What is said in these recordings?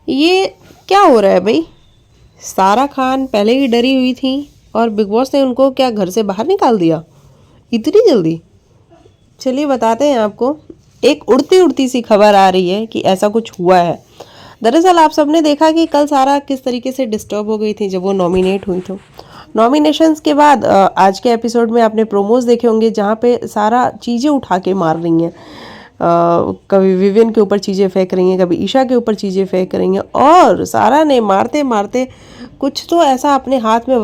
ये क्या हो रहा है भाई? सारा खान पहले ही डरी हुई थी और बिग बॉस ने उनको क्या घर से बाहर निकाल दिया इतनी जल्दी? चलिए बताते हैं आपको। एक उड़ती उड़ती सी खबर आ रही है कि ऐसा कुछ हुआ है। दरअसल आप सबने देखा कि कल सारा किस तरीके से डिस्टर्ब हो गई थी जब वो नॉमिनेट हुई तो नॉमिनेशंस के बाद आज के एपिसोड में आपने प्रोमोज देखे होंगे जहाँ पे सारा चीज़ें उठा के मार रही हैं। कभी विवियन के ऊपर चीज़ें फेंक रही हैं, कभी ईशा के ऊपर चीज़ें फेंक रही हैं और सारा ने मारते मारते कुछ तो ऐसा अपने हाथ में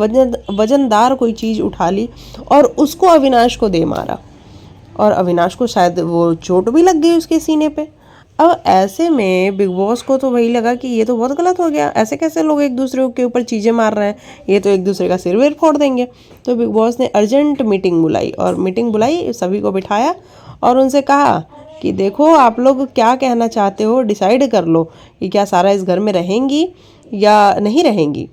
वजनदार कोई चीज़ उठा ली और उसको अविनाश को दे मारा और अविनाश को शायद वो चोट भी लग गई उसके सीने पे। अब ऐसे में बिग बॉस को तो वही लगा कि ये तो बहुत गलत हो गया, ऐसे कैसे लोग एक दूसरे के ऊपर चीज़ें मार रहे हैं, ये तो एक दूसरे का सिर वेर फोड़ देंगे। तो बिग बॉस ने अर्जेंट मीटिंग बुलाई और मीटिंग बुलाई, सभी को बिठाया और उनसे कहा कि देखो आप लोग क्या कहना चाहते हो, डिसाइड कर लो कि क्या सारा इस घर में रहेंगी या नहीं रहेंगी,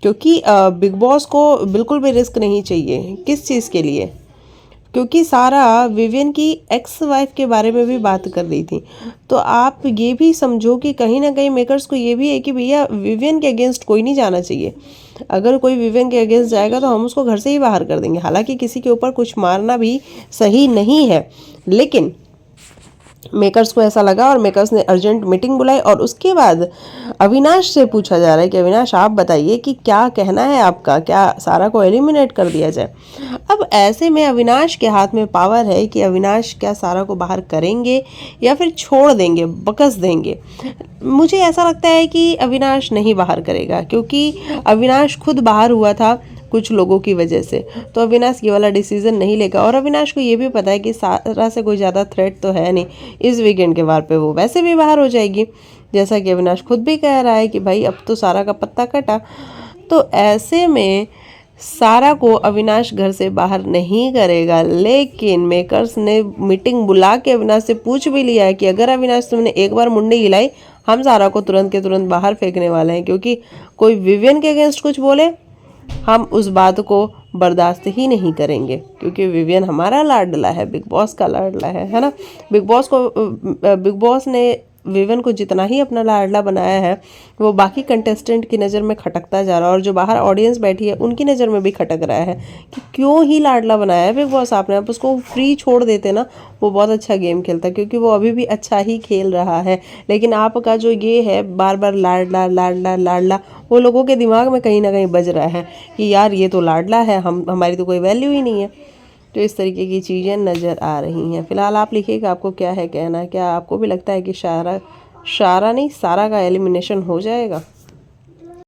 क्योंकि बिग बॉस को बिल्कुल भी रिस्क नहीं चाहिए। किस चीज़ के लिए? क्योंकि सारा विवियन की एक्स वाइफ के बारे में भी बात कर रही थी। तो आप ये भी समझो कि कहीं ना कहीं मेकर्स को ये भी है कि भैया विवियन के अगेंस्ट कोई नहीं जाना चाहिए। अगर कोई विवियन के अगेंस्ट जाएगा तो हम उसको घर से ही बाहर कर देंगे। हालांकि किसी के ऊपर कुछ मारना भी सही नहीं है, लेकिन मेकर्स को ऐसा लगा और मेकर्स ने अर्जेंट मीटिंग बुलाई और उसके बाद अविनाश से पूछा जा रहा है कि अविनाश आप बताइए कि क्या कहना है आपका, क्या सारा को एलिमिनेट कर दिया जाए। अब ऐसे में अविनाश के हाथ में पावर है कि अविनाश क्या सारा को बाहर करेंगे या फिर छोड़ देंगे, बकस देंगे। मुझे ऐसा लगता है कि अविनाश नहीं बाहर करेगा, क्योंकि अविनाश खुद बाहर हुआ था कुछ लोगों की वजह से, तो अविनाश ये वाला डिसीजन नहीं लेगा। और अविनाश को ये भी पता है कि सारा से कोई ज़्यादा थ्रेट तो है नहीं, इस वीकेंड के वार पे वो वैसे भी बाहर हो जाएगी, जैसा कि अविनाश खुद भी कह रहा है कि भाई अब तो सारा का पत्ता कटा। तो ऐसे में सारा को अविनाश घर से बाहर नहीं करेगा, लेकिन मेकर्स ने मीटिंग बुला के अविनाश से पूछ भी लिया है कि अगर अविनाश तुमने एक बार मुंडी हिलाई, हम सारा को तुरंत के तुरंत बाहर फेंकने वाले हैं, क्योंकि कोई विवियन के अगेंस्ट कुछ बोले हम उस बात को बर्दाश्त ही नहीं करेंगे, क्योंकि विवियन हमारा लाडला है, बिग बॉस का लाडला है ना। बिग बॉस ने विवियन को जितना ही अपना लाडला बनाया है वो बाकी कंटेस्टेंट की नज़र में खटकता जा रहा है और जो बाहर ऑडियंस बैठी है उनकी नज़र में भी खटक रहा है कि क्यों ही लाडला बनाया है बिग बॉस आपने। आप उसको फ्री छोड़ देते ना, वो बहुत अच्छा गेम खेलता, क्योंकि वो अभी भी अच्छा ही खेल रहा है। लेकिन आपका जो ये है बार बार लाडला लाडला लाडला, वो लोगों के दिमाग में कहीं ना कहीं बज रहा है कि यार ये तो लाडला है, हमारी तो कोई वैल्यू ही नहीं है। तो इस तरीके की चीज़ें नज़र आ रही हैं। फिलहाल आप लिखिएगा आपको क्या है कहना है, क्या आपको भी लगता है कि शारा नहीं सारा का एलिमिनेशन हो जाएगा?